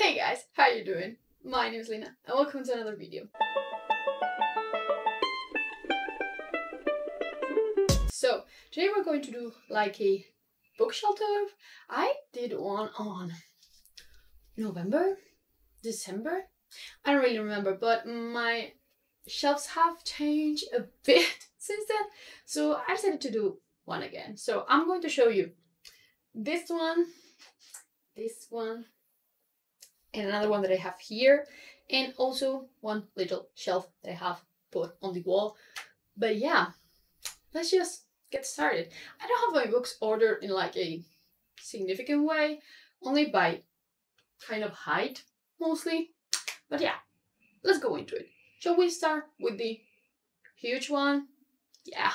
Hey guys, how you doing? My name is Lena and welcome to another video. So, today we're going to do like a bookshelf tour. I did one on November, December. I don't really remember, but my shelves have changed a bit since then. So I decided to do one again. So I'm going to show you this one, and another one that I have here, and also one little shelf that I have put on the wall. But yeah, let's just get started. I don't have my books ordered in like a significant way, only by kind of height mostly. But yeah, let's go into it. Shall we start with the huge one? Yeah.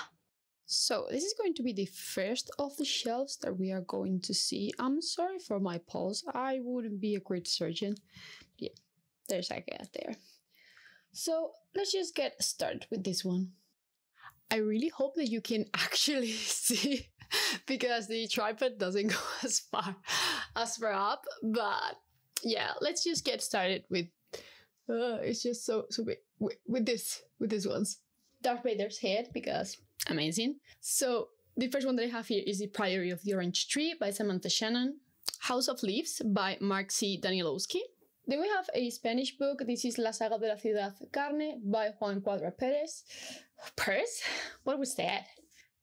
So this is going to be the first of the shelves that we are going to see. I'm sorry for my pulse. I wouldn't be a great surgeon. Yeah, there's a cat there. So let's just get started with this one. I really hope that you can actually see because the tripod doesn't go as far up. But yeah, let's just get started with. It's just so big with this ones. Darth Vader's head because. Amazing. So the first one that I have here is The Priory of the Orange Tree by Samantha Shannon. House of Leaves by Mark C. Danielowski. Then we have a Spanish book. This is La Saga de la Ciudad Carne by Juan Cuadra Perez. Perez? What was that?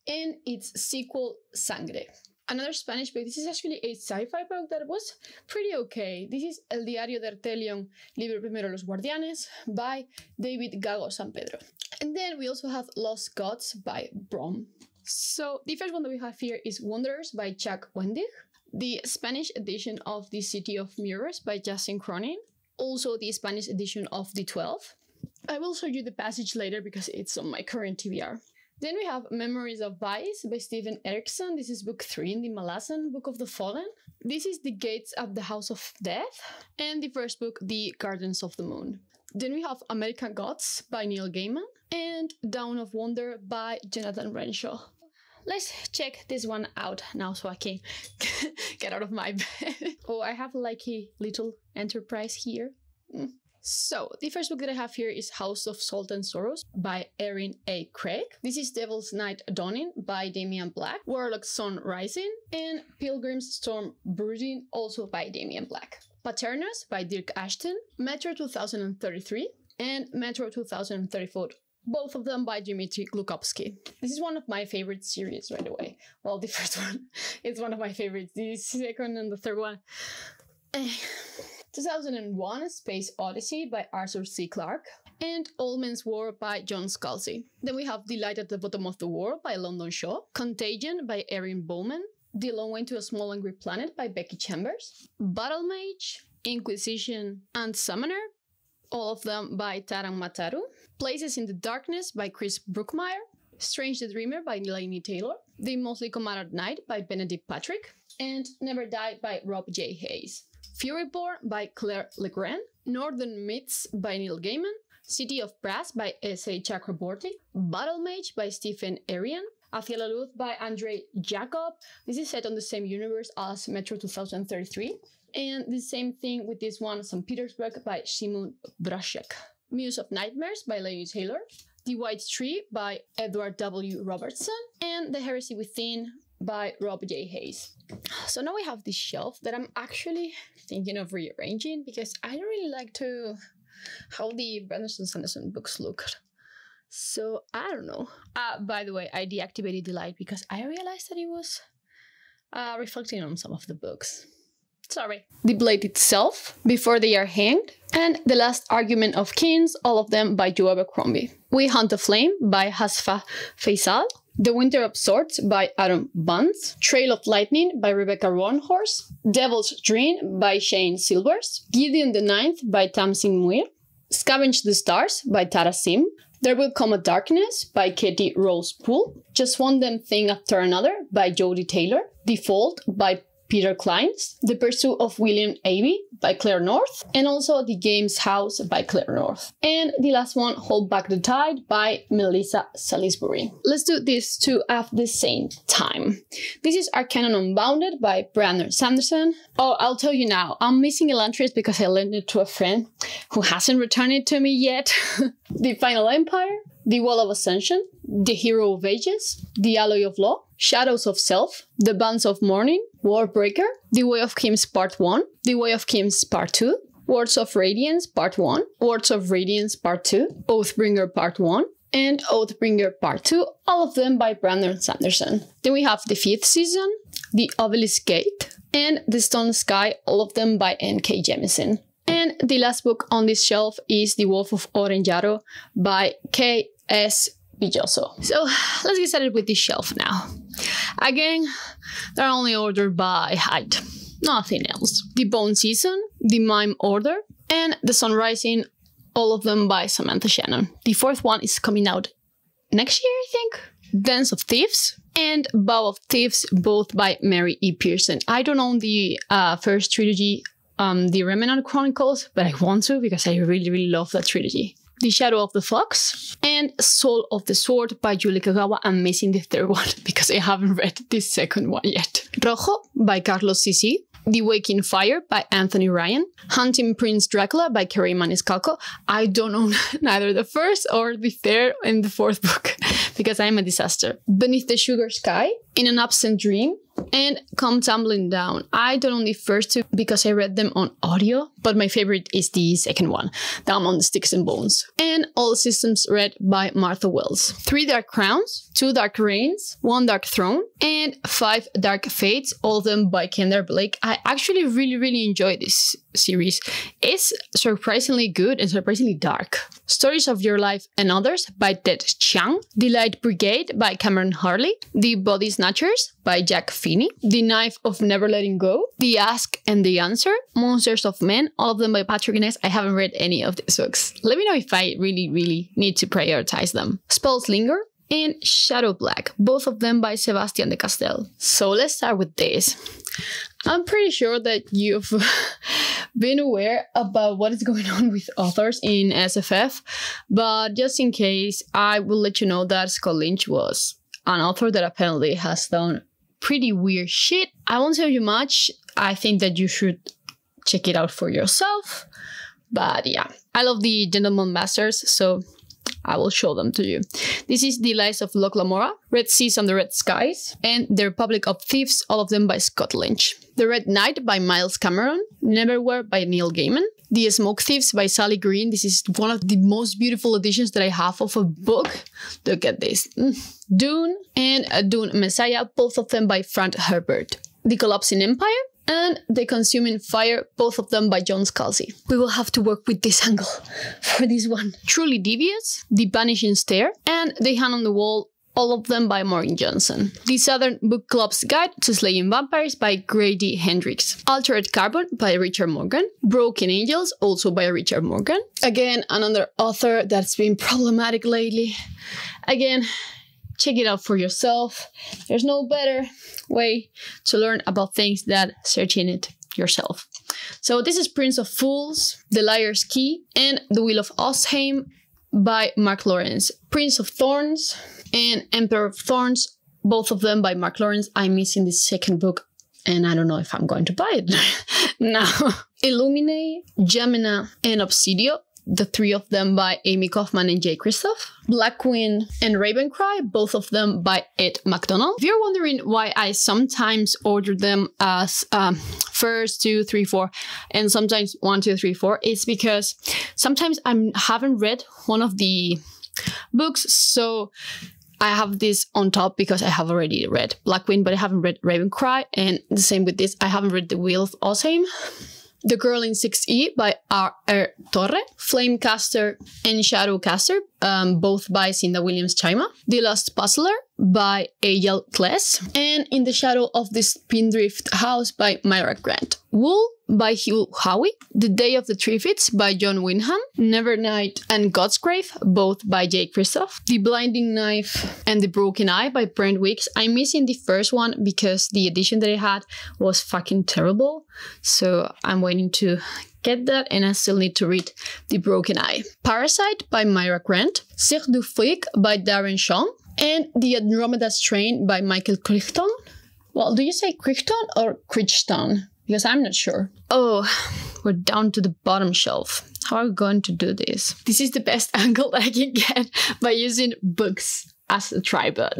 And its sequel, Sangre. Another Spanish book. This is actually a sci-fi book that was pretty okay. This is El Diario de Artelion, Libro Primero Los Guardianes by David Gago San Pedro. And then we also have Lost Gods by Brom. So the first one that we have here is Wanderers by Chuck Wendig. The Spanish edition of The City of Mirrors by Justin Cronin. Also the Spanish edition of The 12. I will show you the passage later because it's on my current TBR. Then we have Memories of Vice by Stephen Erickson. This is book 3 in the Malazan Book of the Fallen. This is The Gates of the House of Death. And the first book, The Gardens of the Moon. Then we have American Gods by Neil Gaiman. And Dawn of Wonder by Jonathan Renshaw. Let's check this one out now so I can get out of my bed. Oh, I have like a little enterprise here. So, the first book that I have here is House of Salt and Sorrows by Erin A. Craig. This is Devil's Night Dawning by Damian Black. Warlock's Sun Rising. And Pilgrim's Storm Brooding, also by Damian Black. Paternus by Dirk Ashton. Metro 2033 and Metro 2034. Both of them by Dmitry Glukhovsky. This is one of my favorite series, by the way. Well, the first one is one of my favorites. The second and the third one. 2001 Space Odyssey by Arthur C. Clarke. And All Men's War by John Scalzi. Then we have The Light at the Bottom of the World by London Shaw. Contagion by Erin Bowman. The Long Way to a Small Angry Planet by Becky Chambers. Battle Mage, Inquisition, and Summoner. All of them by Taran Mataru. Places in the Darkness by Chris Brookmyre. Strange the Dreamer by Laini Taylor. The Mostly Come Out at Night by Benedict Patrick. And Never Die by Rob J. Hayes. Furyborn by Claire Legrand. Northern Myths by Neil Gaiman. City of Brass by S.A. Chakraborty. Battle Mage by Stephen Arian. Hacia la Luz by Andrei Jacob. This is set on the same universe as Metro 2033. And the same thing with this one, St. Petersburg by Szymon Braszek. Muse of Nightmares by Laini Taylor. The White Tree by Edward W. Robertson. And The Heresy Within by Rob J. Hayes. So now we have this shelf that I'm actually thinking of rearranging because I don't really like how the Branderson Sanderson books look. So I don't know. By the way, I deactivated the light because I realized that it was reflecting on some of the books. Sorry. The Blade Itself, Before They Are Hanged, and The Last Argument of Kings, all of them by Joe Abercrombie. We Hunt the Flame by Hasfa Faisal. The Winter of Swords by Adam Bunce. Trail of Lightning by Rebecca Roanhorse. Devil's Dream by Shane Silvers. Gideon the Ninth by Tamsin Muir. Scavenge the Stars by Tara Sim. There Will Come a Darkness by Katie Rose Poole. Just One Damn Thing After Another by Jodie Taylor. Default by Peter Clines. The Pursuit of William Avey by Claire North, and also The Game's House by Claire North. And the last one, Hold Back the Tide by Melissa Salisbury. Let's do these two at the same time. This is Arcanum Unbounded by Brandon Sanderson. Oh, I'll tell you now, I'm missing Elantris because I lent it to a friend who hasn't returned it to me yet. The Final Empire, The Wall of Ascension, The Hero of Ages, The Alloy of Law, Shadows of Self, The Bands of Mourning, Warbreaker, The Way of Kims Part 1, The Way of Kims Part 2, Words of Radiance Part 1, Words of Radiance Part 2, Oathbringer Part 1, and Oathbringer Part 2, all of them by Brandon Sanderson. Then we have The Fifth Season, The Obelisk Gate, and The Stone Sky, all of them by N.K. Jemisin. And the last book on this shelf is The Wolf of Orenjaro by K.S. Villoso. So let's get started with this shelf now. Again, they're only ordered by height, nothing else. The Bone Season, The Mime Order, and The Sun Rising, all of them by Samantha Shannon. The fourth one is coming out next year, I think. Dance of Thieves and Bow of Thieves, both by Mary E. Pearson. I don't own the first trilogy, The Remnant Chronicles, but I want to because I really, really love that trilogy. The Shadow of the Fox, and Soul of the Sword by Julie Kagawa. I'm missing the third one because I haven't read the second one yet. Rojo by Carlos C.C. The Waking Fire by Anthony Ryan. Hunting Prince Dracula by Kerry Maniscalco. I don't own neither the first or the third and the fourth book because I'm a disaster. Beneath the Sugar Sky, In an Absent Dream, and Come Tumbling Down. I don't own the first two because I read them on audio, but my favorite is the second one, Down on the Sticks and Bones. And All Systems Read by Martha Wells. 3 Dark Crowns, 2 Dark Reigns, 1 Dark Throne, and 5 Dark Fates, all of them by Kendra Blake. I actually really enjoy this series. It's surprisingly good and surprisingly dark. Stories of Your Life and Others by Ted Chiang. The Light Brigade by Cameron Harley. The Body Snatchers by Jack Finney. The Knife of Never Letting Go. The Ask and the Answer. Monsters of Men, all of them by Patrick Ness. I haven't read any of these books. Let me know if I really need to prioritize them. Spells Linger and Shadow Black, both of them by Sebastian de Castel. So let's start with this. I'm pretty sure that you've been aware about what is going on with authors in SFF, but just in case, I will let you know that Scott Lynch was an author that apparently has done pretty weird shit. I won't tell you much. I think that you should check it out for yourself. But yeah, I love the Gentleman Masters, so I will show them to you. This is The Lies of Locke Lamora, Red Seas and the Red Skies, and The Republic of Thieves, all of them by Scott Lynch. The Red Knight by Miles Cameron, Neverwhere by Neil Gaiman, The Smoke Thieves by Sally Green. This is one of the most beautiful editions that I have of a book. Look at this. Dune and Dune Messiah, both of them by Frank Herbert. The Collapsing Empire and The Consuming Fire, both of them by John Scalzi. We will have to work with this angle for this one. Truly Devious, The Vanishing Stare, and The Hand on the Wall, all of them by Maureen Johnson. The Southern Book Club's Guide to Slaying Vampires by Grady Hendrix. Altered Carbon by Richard Morgan. Broken Angels, also by Richard Morgan. Again, another author that's been problematic lately. Again, check it out for yourself. There's no better way to learn about things than searching it yourself. So this is Prince of Fools, The Liar's Key, and The Wheel of Osheim by Mark Lawrence. Prince of Thorns and Emperor of Thorns, both of them by Mark Lawrence. I'm missing the second book and I don't know if I'm going to buy it now. Illuminae, Gemina, and Obsidio, the 3 of them by Amy Kaufman and Jay Kristoff. Black Queen and Ravencry, both of them by Ed McDonald. If you're wondering why I sometimes order them as first, 2, 3, 4, and sometimes 1, 2, 3, 4, it's because sometimes I haven't read one of the books, so I have this on top because I have already read Black Queen, but I haven't read Ravencry, and the same with this, I haven't read The Wheel of Osheim. The Girl in 6E by R.R. Torre, Flamecaster and Shadowcaster, both by Cinda Williams Chima. The Lost Puzzler by A.L. Kless, and In the Shadow of the Spindrift House by Myra Grant. Wool by Hugh Howey, The Day of the Triffids by John Wyndham, Nevernight and God's Grave, both by Jay Kristoff, The Blinding Knife and The Broken Eye by Brent Weeks. I'm missing the first one because the edition that I had was fucking terrible, so I'm waiting to get that, and I still need to read The Broken Eye. Parasite by Myra Grant, Cirque du Freak by Darren Shan, and The Andromeda Strain by Michael Crichton. Well, do you say Crichton or Crichton? Because I'm not sure. Oh, we're down to the bottom shelf. How are we going to do this? This is the best angle that I can get by using books as a tripod.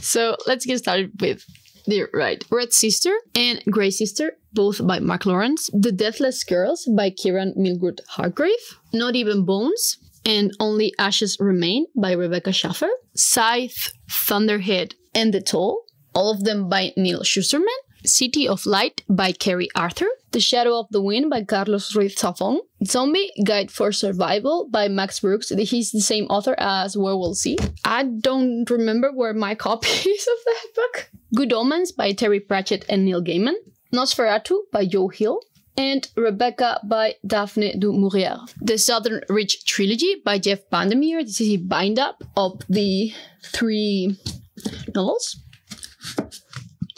So let's get started with the right. Red Sister and Grey Sister, both by Mark Lawrence. The Deathless Girls by Kieran Milgrood Hargrave. Not Even Bones and Only Ashes Remain by Rebecca Schaffer. Scythe, Thunderhead, and The Toll, all of them by Neil Schusterman. City of Light by Kerry Arthur. The Shadow of the Wind by Carlos Ruiz Zafón. Zombie Guide for Survival by Max Brooks. He's the same author as Where We'll See. I don't remember where my copy is of that book. Good Omens by Terry Pratchett and Neil Gaiman. Nosferatu by Joe Hill. And Rebecca by Daphne du Maurier. The Southern Ridge Trilogy by Jeff Vandermeer. This is a bind-up of the 3 novels.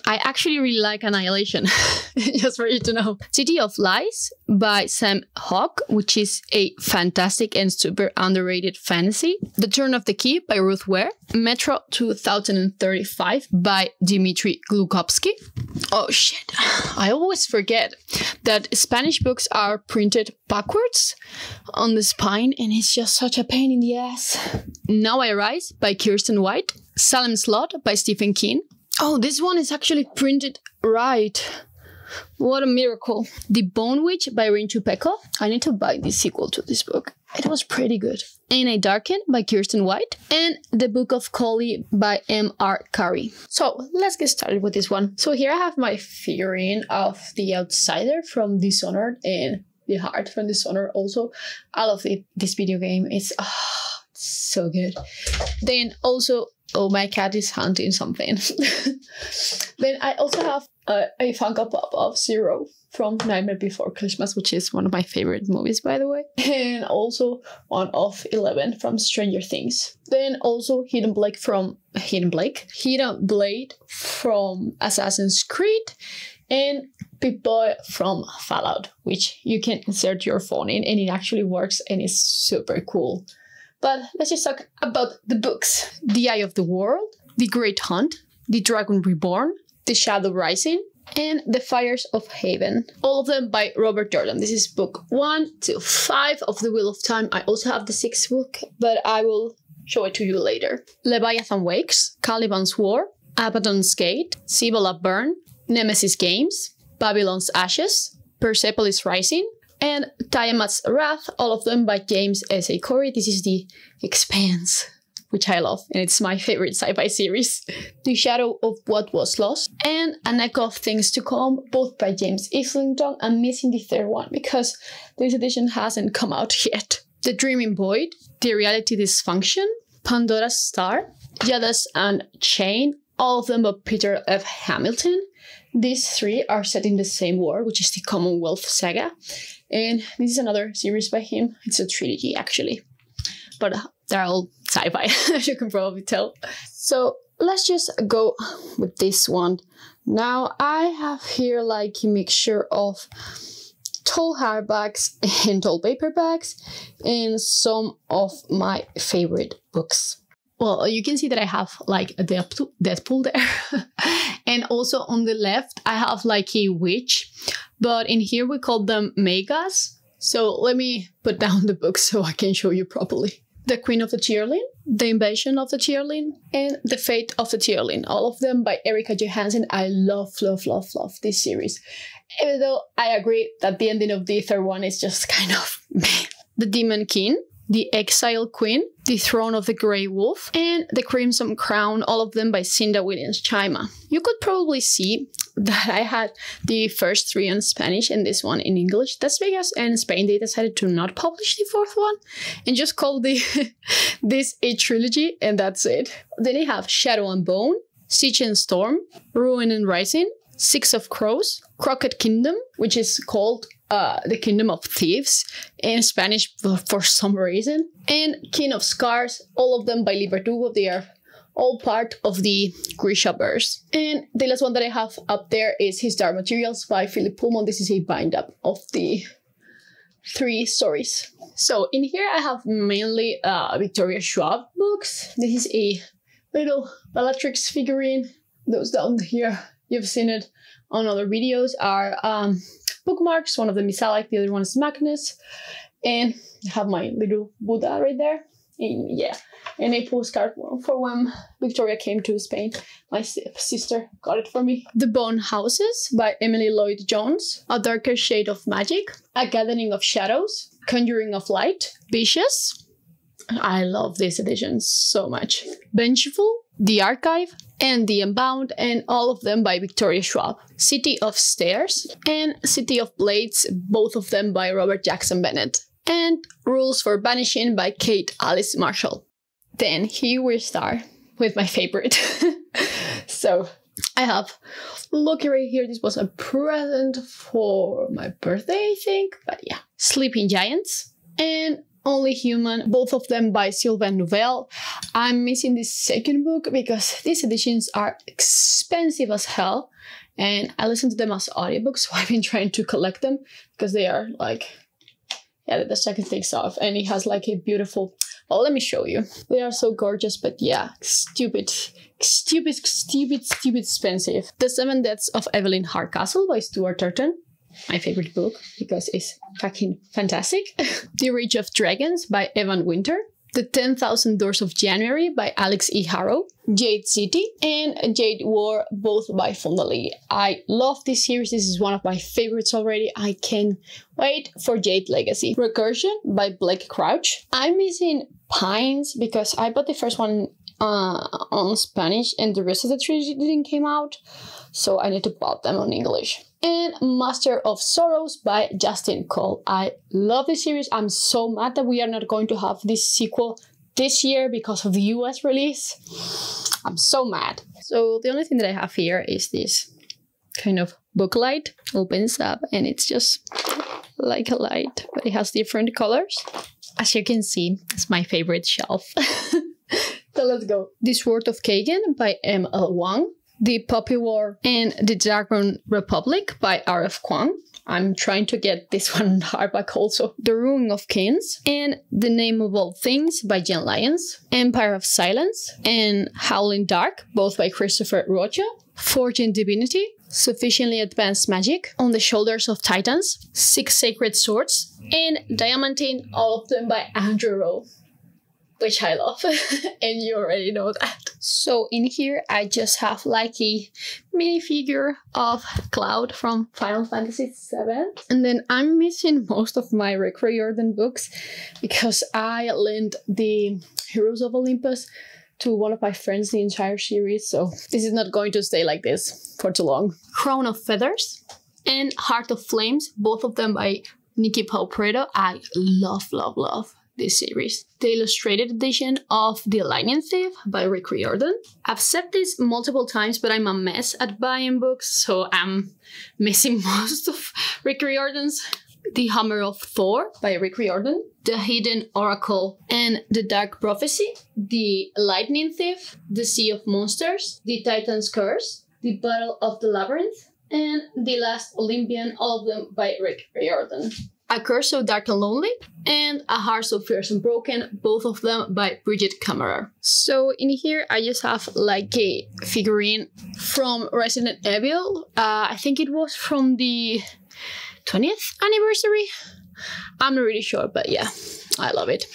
I actually really like Annihilation, just for you to know. City of Lies by Sam Hawke, which is a fantastic and super underrated fantasy. The Turn of the Key by Ruth Ware. Metro 2035 by Dmitry Glukovsky. Oh shit, I always forget that Spanish books are printed backwards on the spine, and it's just such a pain in the ass. Now I Rise by Kirsten White. Salem's Lot by Stephen King. Oh, this one is actually printed right. What a miracle. The Bone Witch by Rinchu Peko. I need to buy the sequel to this book. It was pretty good. Ain't I Darkened by Kirsten White. And The Book of Collie by M.R. Carey. So let's get started with this one. So here I have my figurine of the Outsider from Dishonored and the Heart from Dishonored also. I love this video game. It's so good. Then also, oh, my cat is hunting something. Then I also have a Funko Pop of Zero from Nightmare Before Christmas, which is one of my favorite movies, by the way. And also one of 11 from Stranger Things. Then also Hidden Blade from Assassin's Creed. And Pip-Boy from Fallout, which you can insert your phone in, and it actually works and is super cool. But let's just talk about the books. The Eye of the World, The Great Hunt, The Dragon Reborn, The Shadow Rising, and The Fires of Haven. All of them by Robert Jordan. This is book 1 to 5 of The Wheel of Time. I also have the 6th book, but I will show it to you later. Leviathan Wakes, Caliban's War, Abaddon's Gate, Cibola Burn, Nemesis Games, Babylon's Ashes, Persepolis Rising, and Tiamat's Wrath, all of them by James S.A. Corey. This is The Expanse, which I love, and it's my favorite sci-fi series. The Shadow of What Was Lost, and An Echo of Things to Come, both by James Islington. I'm missing the third one because this edition hasn't come out yet. The Dreaming Void, The Reality Dysfunction, Pandora's Star, Jadis and Chain, all of them by Peter F. Hamilton. These 3 are set in the same war, which is the Commonwealth Saga. And this is another series by him. It's a trilogy, actually. But they're all sci-fi, as you can probably tell. So let's just go with this one. Now, I have here like a mixture of tall hardbacks and tall paperbacks and some of my favorite books. Well, you can see that I have like a Deadpool there. And also on the left, I have like a witch. But in here we call them megas. So let me put down the books so I can show you properly. The Queen of the Tearling, The Invasion of the Tearling, and The Fate of the Tearling. All of them by Erica Johansson. I love this series. Even though I agree that the ending of the third one is just kind of meh. The Demon King, The Exile Queen, The Throne of the Grey Wolf, and The Crimson Crown, all of them by Cinda Williams Chima. You could probably see that I had the first 3 in Spanish and this one in English. That's because in Spain they decided to not publish the 4th one and just call this a trilogy, and that's it. Then I have Shadow and Bone, Siege and Storm, Ruin and Rising, Six of Crows, Crooked Kingdom, which is called the Kingdom of Thieves in Spanish for some reason, and King of Scars, all of them by Lee Verdugo. They are all part of the Grisha verse. And the last one that I have up there is His Dark Materials by Philip Pullman. This is a bind-up of the 3 stories. So in here I have mainly Victoria Schwab books. This is a little Bellatrix figurine. Those down here, you've seen it on other videos, are bookmarks. One of them is Alec, the other one is Magnus. And I have my little Buddha right there. And yeah, and a postcard for when Victoria came to Spain. My sister got it for me. The Bone Houses by Emily Lloyd Jones, A Darker Shade of Magic, A Gathering of Shadows, Conjuring of Light, Vicious. I love these editions so much. Vengeful, The Archive, and The Unbound, and all of them by Victoria Schwab. City of Stairs and City of Blades, both of them by Robert Jackson Bennett. And Rules for Vanishing by Kate Alice Marshall. Then here we start with my favorite. So I have, look right here, this was a present for my birthday, I think. But yeah, Sleeping Giants and Only Human, both of them by Sylvain Nouvel. I'm missing this second book because these editions are expensive as hell. And I listen to them as audiobooks, so I've been trying to collect them because they are like, yeah, the second takes off, and it has like a beautiful, well, let me show you. They are so gorgeous, but yeah, stupid expensive. The 7 Deaths of Evelyn Hardcastle by Stuart Turton. My favorite book because it's fucking fantastic. The Rage of Dragons by Evan Winter. The 10,000 Doors of January by Alex E. Harrow. Jade City and Jade War, both by Fonda Lee. I love this series. This is one of my favorites already. I can't wait for Jade Legacy. Recursion by Blake Crouch. I'm missing Pines because I bought the first one on Spanish and the rest of the trilogy didn't came out. So I need to buy them on English. And Master of Sorrows by Justin Cole. I love this series. I'm so mad that we are not going to have this sequel this year because of the US release. I'm so mad. So the only thing that I have here is this kind of book light. Opens up and it's just like a light, but it has different colors. As you can see, it's my favorite shelf. So let's go. The Sword of Kagan by M.L. Wang. The Poppy War and the Dragon Republic by R.F. Kuang. I'm trying to get this one hardback also. The Ruin of Kings and The Name of All Things by Jen Lyons. Empire of Silence and Howling Dark, both by Christopher Rocha. Forging Divinity, Sufficiently Advanced Magic, On the Shoulders of Titans, 6 Sacred Swords, and Diamantine, all of them by Andrew Rowe, which I love, and you already know that. So in here, I just have like a minifigure of Cloud from Final Fantasy VII. And then I'm missing most of my Rick Riordan books because I lent the Heroes of Olympus to one of my friends, the entire series. So this is not going to stay like this for too long. Crown of Feathers and Heart of Flames, both of them by Nikki Paul-Preto. I love this series. The illustrated edition of The Lightning Thief by Rick Riordan. I've said this multiple times, but I'm a mess at buying books, so I'm missing most of Rick Riordan's. The Hammer of Thor by Rick Riordan. The Hidden Oracle and the Dark Prophecy. The Lightning Thief. The Sea of Monsters. The Titan's Curse. The Battle of the Labyrinth. And The Last Olympian, all of them by Rick Riordan. A Curse So Dark and Lonely, and A Heart So Fierce and Broken, both of them by Bridget Kammerer. So in here, I just have like a figurine from Resident Evil. I think it was from the 20th anniversary. I'm not really sure, but yeah, I love it.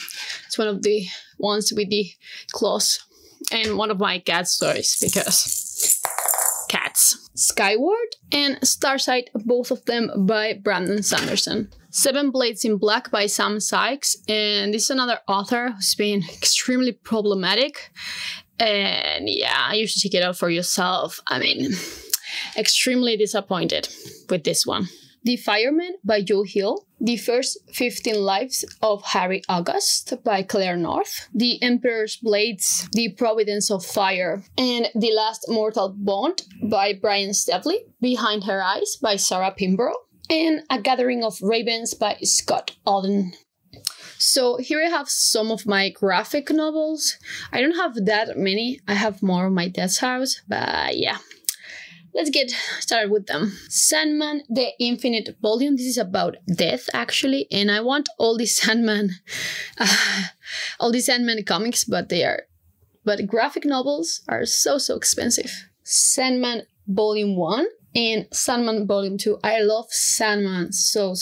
It's one of the ones with the claws, and one of my cat's toys because cats. Skyward and Starsight, both of them by Brandon Sanderson. 7 Blades in Black by Sam Sykes, and this is another author who's been extremely problematic. And yeah, you should check it out for yourself. I mean, extremely disappointed with this one. The Fireman by Joe Hill. The First 15 Lives of Harry August by Claire North. The Emperor's Blades, The Providence of Fire. And The Last Mortal Bond by Brian Stevely. Behind Her Eyes by Sarah Pimbrough. And A Gathering of Ravens by Scott Alden. So here I have some of my graphic novels. I don't have that many. I have more of my dad's house, but yeah. Let's get started with them. Sandman, the Infinite Volume. This is about death, actually, and I want all these Sandman comics, but graphic novels are so expensive. Sandman Volume 1 and Sandman Volume 2. I love Sandman so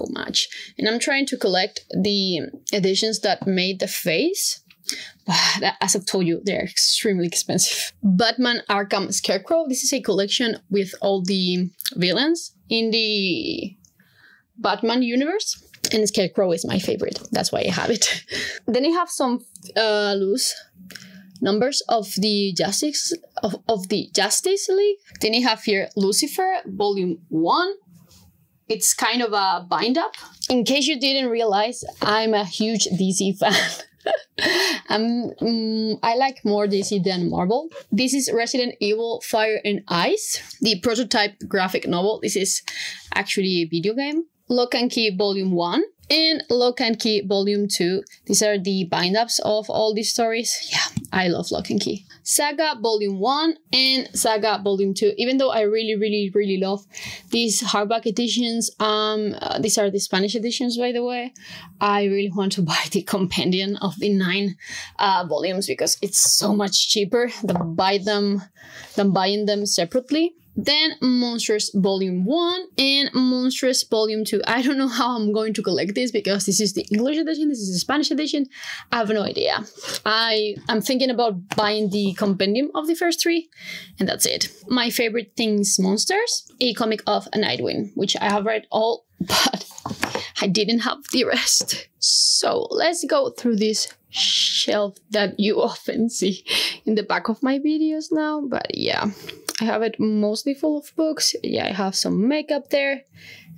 much, and I'm trying to collect the editions that made the face. But as I've told you, they're extremely expensive. Batman Arkham Scarecrow. This is a collection with all the villains in the Batman universe. And Scarecrow is my favorite. That's why I have it. Then I have some loose numbers of the Justice League. Then I have here Lucifer, Volume 1. It's kind of a bind-up. In case you didn't realize, I'm a huge DC fan. I like more DC than Marvel. This is Resident Evil Fire and Ice, the prototype graphic novel. This is actually a video game. Lock and Key Volume 1 and Lock and Key Volume 2. These are the bind-ups of all these stories. Yeah, I love Lock and Key. Saga Volume 1 and Saga Volume 2. Even though I really love these hardback editions, these are the Spanish editions, by the way. I really want to buy the compendium of the 9 volumes because it's so much cheaper than buying them separately. Then Monstrous Volume 1 and Monstrous Volume 2. I don't know how I'm going to collect this because this is the English edition, this is the Spanish edition. I have no idea. I'm thinking about buying the compendium of the first 3, and that's it. My favorite things, Monsters, a comic of Nightwing, which I have read all, but I didn't have the rest. So let's go through this shelf that you often see in the back of my videos now, but yeah. I have it mostly full of books. Yeah, I have some makeup there.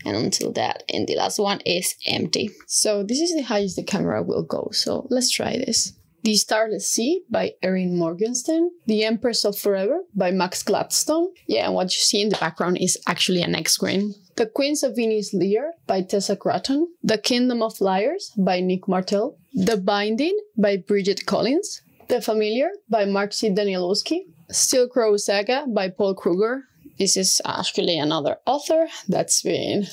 And until that, and the last one is empty. So this is the highest the camera will go. So let's try this. The Starless Sea by Erin Morgenstern. The Empress of Forever by Max Gladstone. Yeah, and what you see in the background is actually an X-screen. The Queens of Venus Lear by Tessa Gratton. The Kingdom of Liars by Nick Martel. The Binding by Bridget Collins. The Familiar by Mark C. Danielowski. Steel Crow Saga by Paul Kruger. This is actually another author that's been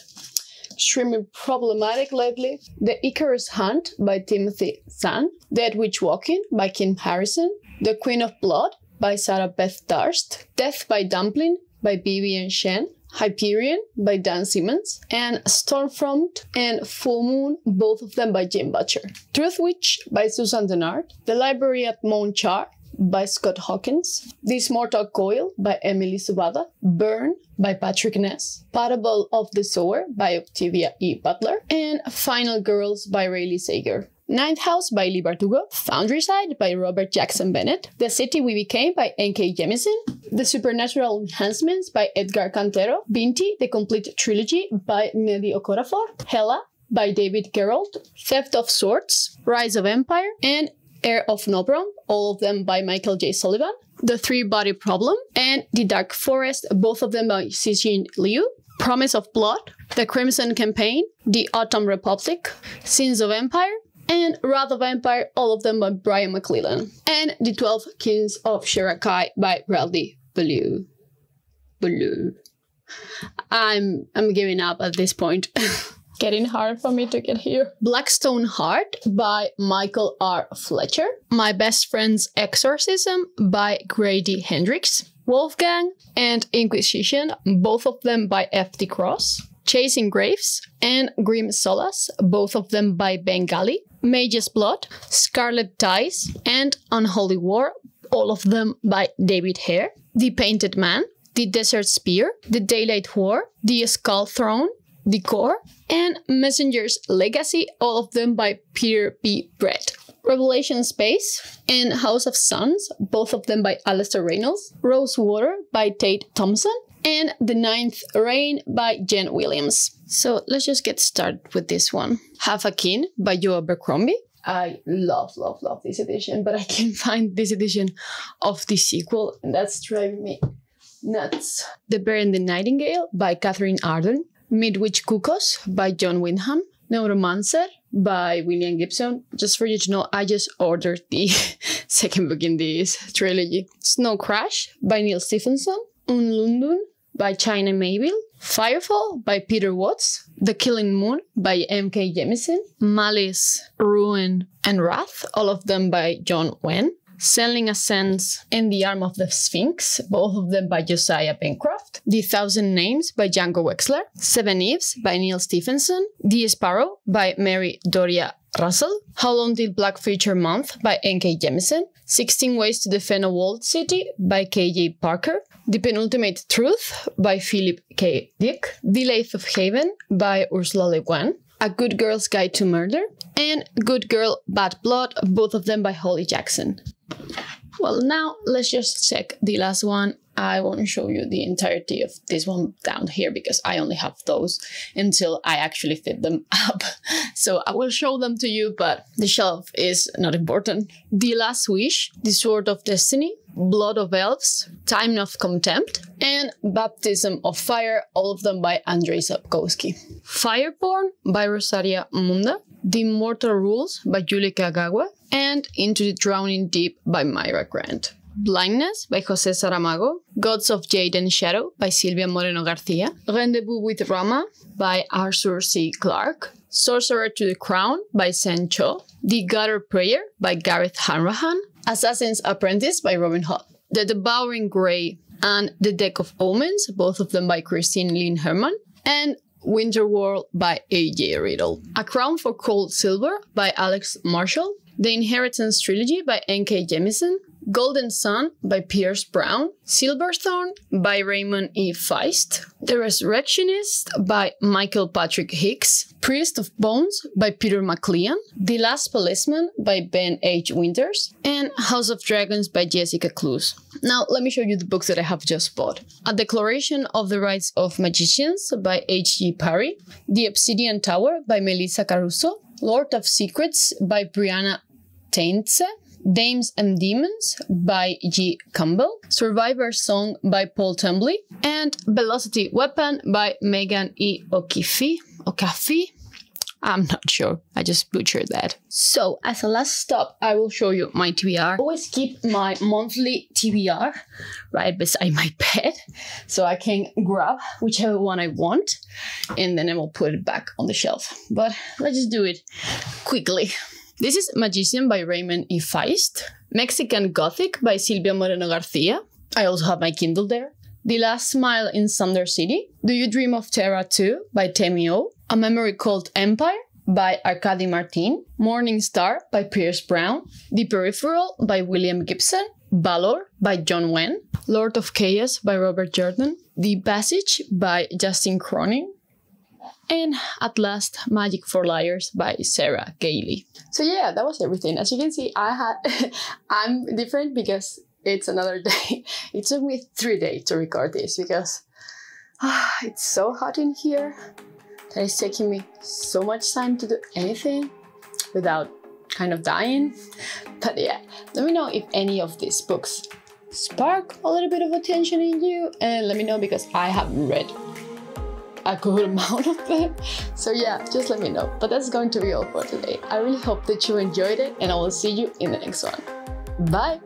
extremely problematic lately. The Icarus Hunt by Timothy Zahn. Dead Witch Walking by Kim Harrison. The Queen of Blood by Sarah Beth Darst. Death by Dumpling by Vivian Shen. Hyperion by Dan Simmons. And Stormfront and Full Moon, both of them by Jim Butcher. Truth Witch by Susan Denard. The Library at Mount Char by Scott Hawkins. This Mortal Coil by Emily Subada. Burn by Patrick Ness. Parable of the Sower by Octavia E. Butler. And Final Girls by Rayleigh Sager. Ninth House by Lee Bardugo. Foundryside by Robert Jackson Bennett. The City We Became by N.K. Jemisin. The Supernatural Enhancements by Edgar Cantero. Binti, The Complete Trilogy by Nnedi Okorafor. Hela by David Gerrold. Theft of Swords, Rise of Empire, and Heir of Nobron, all of them by Michael J. Sullivan. The Three-Body Problem, and The Dark Forest, both of them by Cixin Liu. Promise of Blood, The Crimson Campaign, The Autumn Republic, Sins of Empire, and Wrath of Empire, all of them by Brian McClellan. And The 12 Kings of Shirakai by Bradley Ballou. I'm giving up at this point. Getting hard for me to get here. Blackstone Heart by Michael R. Fletcher. My Best Friend's Exorcism by Grady Hendrix. Wolfgang and Inquisition, both of them by F.D. Cross. Chasing Graves and Grim Solace, both of them by Ben Gali. Mage's Blood, Scarlet Ties, and Unholy War, all of them by David Hare. The Painted Man, The Desert Spear, The Daylight War, The Skull Throne, The Core, and Messenger's Legacy, all of them by Peter B. Brett. Revelation Space and House of Suns, both of them by Alistair Reynolds. Rosewater by Tate Thompson. and The Ninth Reign by Jen Williams. So let's just get started with this one. Half a Kin by Joe Abercrombie. I love this edition, but I can't find this edition of the sequel, and that's driving me nuts. The Bear and the Nightingale by Catherine Arden. Midwich Cuckoos by John Wyndham. Neuromancer by William Gibson. Just for you to know, I just ordered the second book in this trilogy. Snow Crash by Neil Stephenson. Unlundun by China Mayville. Firefall by Peter Watts. The Killing Moon by M.K. Jemisin. Malice, Ruin, and Wrath, all of them by John Wen. Selling Ascends and The Arm of the Sphinx, both of them by Josiah Bancroft. The Thousand Names by Django Wexler. Seven Eves by Neil Stephenson. The Sparrow by Mary Doria Russell. How Long Till Black Future Month by N.K. Jemisin. 16 Ways to Defend a Walled City by K.J. Parker. The Penultimate Truth by Philip K. Dick. The Lathe of Haven by Ursula Le Guin. A Good Girl's Guide to Murder. And Good Girl, Bad Blood, both of them by Holly Jackson. Well, now let's just check the last one. I won't show you the entirety of this one down here because I only have those until I actually fit them up. So I will show them to you, but the shelf is not important. The Last Wish, The Sword of Destiny, Blood of Elves, Time of Contempt, and Baptism of Fire, all of them by Andrzej Sapkowski. Fireborn by Rosaria Munda, The Immortal Rules by Julie Kagawa, and Into the Drowning Deep by Myra Grant. Blindness by Jose Saramago, Gods of Jade and Shadow by Silvia Moreno Garcia, Rendezvous with Rama by Arthur C. Clarke, Sorcerer to the Crown by Sen Cho, The Gutter Prayer by Gareth Hanrahan, Assassin's Apprentice by Robin Hood, The Devouring Grey and The Deck of Omens, both of them by Christine Lynn Herman, and Winter World by A.J. Riddle. A Crown for Cold Silver by Alex Marshall, The Inheritance Trilogy by N.K. Jemisin, Golden Sun by Pierce Brown, Silverthorn by Raymond E. Feist, The Resurrectionist by Michael Patrick Hicks, Priest of Bones by Peter MacLean, The Last Policeman by Ben H. Winters, and House of Dragons by Jessica Cluse. Now let me show you the books that I have just bought. A Declaration of the Rights of Magicians by H.G. Parry, The Obsidian Tower by Melissa Caruso, Lord of Secrets by Brianna Taintze, Dames and Demons by G. Campbell, Survivor's Song by Paul Tumbly, and Velocity Weapon by Megan E. Okafi. I'm not sure, I just butchered that. So, as a last stop, I will show you my TBR. I always keep my monthly TBR right beside my bed, so I can grab whichever one I want, and then I will put it back on the shelf. But let's just do it quickly. This is Magician by Raymond E. Feist, Mexican Gothic by Silvia Moreno Garcia. I also have my Kindle there. The Last Smile in Thunder City, Do You Dream of Terra 2 by Temi O, A Memory Called Empire by Arkady Martin, Morning Star by Pierce Brown, The Peripheral by William Gibson, Valor by John Wen, Lord of Chaos by Robert Jordan, The Passage by Justin Cronin, and at last, Magic for Liars by Sarah Gailey. So yeah, that was everything. As you can see, I'm different because it's another day. It took me 3 days to record this because it's so hot in here that it's taking me so much time to do anything without kind of dying. But yeah, let me know if any of these books spark a little bit of attention in you, and let me know because I haven't read a good amount of them. So yeah, just let me know. But that's going to be all for today. I really hope that you enjoyed it, and I will see you in the next one. Bye!